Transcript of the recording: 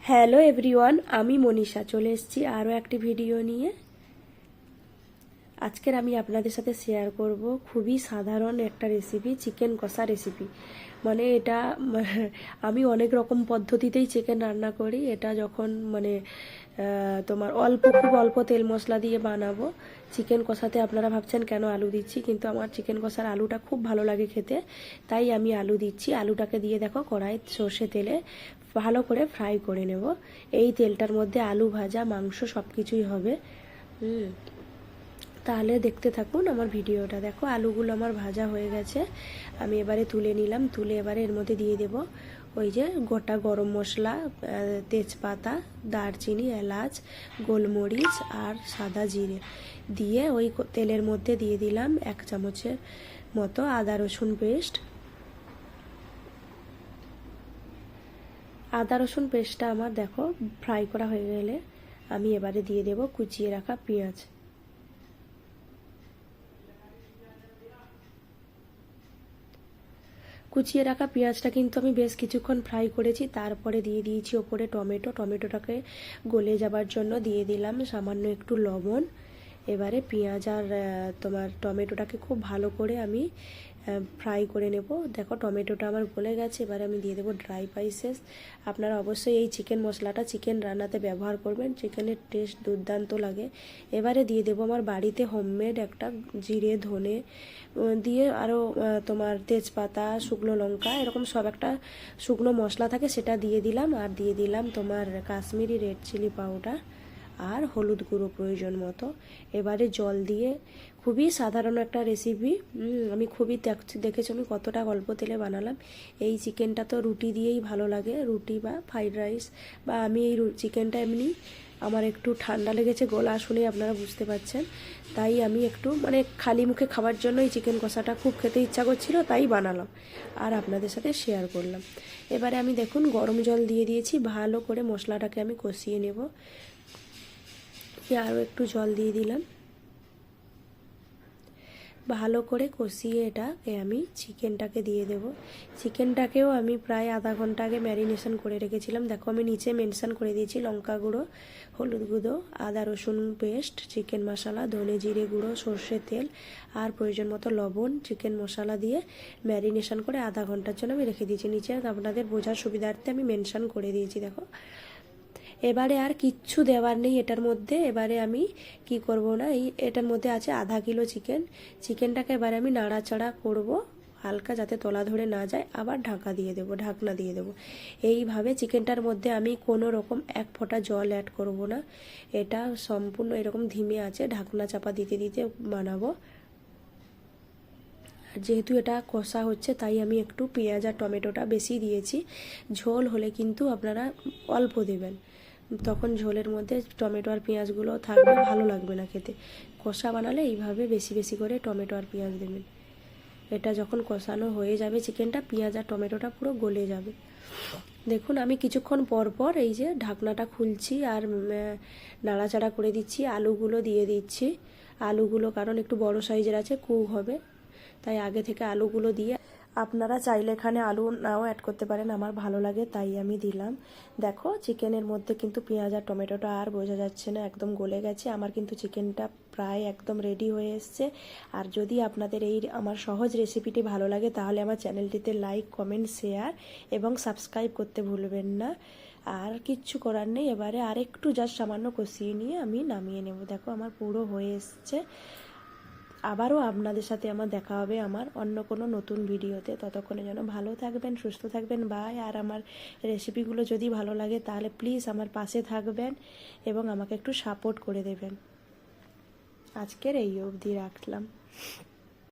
Hello everyone, আমি মনীষা চলে এসেছি আরও একটি ভিডিও নিয়ে। আজকের আমি আপনাদের সাথে শেয়ার করব খুবই সাধারণ একটা রেসিপি, চিকেন কষা রেসিপি। মানে এটা আমি অনেক রকম পদ্ধতিতেই চিকেন রান্না করি। এটা যখন তোমার খুব অল্প তেল মশলা দিয়ে বানাবো চিকেন কষাতে, আপনারা ভাবছেন কেন আলু দিচ্ছি, কিন্তু আমার চিকেন কষার আলুটা খুব ভালো লাগে খেতে, তাই আমি আলু দিচ্ছি। আলুটাকে দিয়ে দেখো কড়াই সর্ষে তেলে ভালো করে ফ্রাই করে নেব। এই তেলটার মধ্যে আলু ভাজা, মাংস সব কিছুই হবে। তাহলে দেখতে থাকুন আমার ভিডিওটা। দেখো আলুগুলো আমার ভাজা হয়ে গেছে, আমি এবারে তুলে নিলাম। তুলে এবারে এর মধ্যে দিয়ে দেব ওই যে গোটা গরম মশলা, তেজপাতা, দারচিনি, এলাচ, গোলমরিচ আর সাদা জিরে দিয়ে ওই তেলের মধ্যে দিয়ে দিলাম 1 চামচের মতো আদা রসুন পেস্ট। আদা রসুন পেস্টটা আমার দেখো ফ্রাই করা হয়ে গেলে আমি এবারে দিয়ে দেব কুচিয়ে রাখা পেঁয়াজ। কুচিয়ে রাখা পেঁয়াজটা কিন্তু আমি বেশ কিছুক্ষণ ফ্রাই করেছি। তারপরে দিয়ে দিয়েছি ওপরে টমেটোটাকে গলে যাবার জন্য দিয়ে দিলাম সামান্য একটু লবণ। এবারে পেঁয়াজ আর তোমার টমেটোটাকে খুব ভালো করে আমি ফ্রাই করে নেব। দেখো টমেটোটা আমার গলে গেছে, এবারে আমি দিয়ে দেবো ড্রাই স্পাইসেস। আপনারা অবশ্যই এই চিকেন মশলাটা চিকেন রান্নাতে ব্যবহার করবেন, চিকেনের টেস্ট দুর্দান্ত লাগে। এবারে দিয়ে দেবো আমার বাড়িতে হোমমেড একটা জিরে, ধনে দিয়ে আরও তোমার তেজপাতা, শুকনো লঙ্কা, এরকম সব একটা শুকনো মশলা থাকে, সেটা দিয়ে দিলাম। আর দিয়ে দিলাম তোমার কাশ্মীরি রেড চিলি পাউডার আর হলুদ গুঁড়ো প্রয়োজন মতো। এবারে জল দিয়ে, খুবই সাধারণ একটা রেসিপি। আমি খুবই দেখেছি আমি কতটা অল্প তেলে বানালাম। এই চিকেনটা তো রুটি দিয়েই ভালো লাগে, রুটি বা ফ্রাইড রাইস। বা আমি এই চিকেনটা এমনি আমার একটু ঠান্ডা লেগেছে, গলা শুনে আপনারা বুঝতে পারছেন, তাই আমি একটু খালি মুখে খাবার জন্য এই চিকেন কষাটা খুব খেতে ইচ্ছা করছিল, তাই বানালাম আর আপনাদের সাথে শেয়ার করলাম। এবারে আমি দেখুন গরম জল দিয়ে দিয়েছি, ভালো করে মশলাটাকে আমি কষিয়ে নেব। আরও একটু জল দিয়ে দিলাম, ভালো করে কষিয়ে এটাকে আমি চিকেনটাকে দিয়ে দেব। চিকেনটাকেও আমি প্রায় আধা ঘন্টা আগে ম্যারিনেশন করে রেখেছিলাম। দেখো আমি নিচে মেনশন করে দিয়েছি লঙ্কা গুঁড়ো, হলুদ গুঁড়ো, আদা রসুন পেস্ট, চিকেন মশলা, ধনে জিরে গুঁড়ো, সর্ষের তেল আর প্রয়োজন মতো লবণ, চিকেন মশলা দিয়ে ম্যারিনেশন করে আধা ঘন্টার জন্য আমি রেখে দিয়েছি। নিচে আপনাদের বোঝার সুবিধার্থে আমি মেনশন করে দিয়েছি। দেখো এবারে আর কিচ্ছু দেওয়ার নেই এটার মধ্যে। এবারে আমি কি করব না, এটার মধ্যে আছে আধা কিলো চিকেনটাকে এবারে আমি নাড়াচাড়া করব হালকা, যাতে তলা ধরে না যায়। আবার ঢাকনা দিয়ে দেবো। এইভাবে চিকেনটার মধ্যে আমি কোনো রকম এক ফোঁটা জল অ্যাড করব না। এটা সম্পূর্ণ এরকম ধিমে আছে ঢাকনা চাপা দিতে দিতে বানাবো। যেহেতু এটা কষা হচ্ছে তাই আমি একটু পেঁয়াজ আর টমেটোটা বেশি দিয়েছি। ঝোল হলে কিন্তু আপনারা অল্প দেবেন, তখন ঝোলের মধ্যে টমেটো আর পেঁয়াজগুলো থাকবে, ভালো লাগবে না খেতে। কষা বানালে এইভাবে বেশি বেশি করে টমেটো আর পেঁয়াজ দেবেন। এটা যখন কষানো হয়ে যাবে চিকেনটা, পেঁয়াজ আর টমেটোটা পুরো গলে যাবে। দেখুন আমি কিছুক্ষণ পর পর এই যে ঢাকনাটা খুলছি আর নাড়াচাড়া করে দিচ্ছি। আলুগুলো দিয়ে দিচ্ছি। আলুগুলো কারণ একটু বড় সাইজের আছে, কুক হবে, তাই আগে থেকে আলুগুলো দিয়ে, আপনারা চাইলে এখানে আলু নাও অ্যাড করতে পারেন, আমার ভালো লাগে তাই আমি দিলাম। দেখো চিকেনের মধ্যে কিন্তু পেঁয়াজ আর টমেটোটা আর বোঝা যাচ্ছে না, একদম গলে গেছে। আমার কিন্তু চিকেনটা প্রায় একদম রেডি হয়ে এসছে। আর যদি আপনাদের এই আমার সহজ রেসিপিটি ভালো লাগে তাহলে আমার চ্যানেলটিতে লাইক, কমেন্ট, শেয়ার এবং সাবস্ক্রাইব করতে ভুলবেন না। আর কিচ্ছু করার নেই, এবারে আর একটু জাস্ট সামান্য কষিয়ে নিয়ে আমি নামিয়ে নেব। দেখো আমার পুরো হয়ে এসছে। আবারও আপনাদের সাথে আমার দেখা হবে আমার অন্য কোনো নতুন ভিডিওতে। ততক্ষণে যেন ভালো থাকবেন, সুস্থ থাকবেন, বাই। আর আমার রেসিপিগুলো যদি ভালো লাগে তাহলে প্লিজ আমার পাশে থাকবেন এবং আমাকে একটু সাপোর্ট করে দেবেন। আজকের এই অবধি রাখলাম।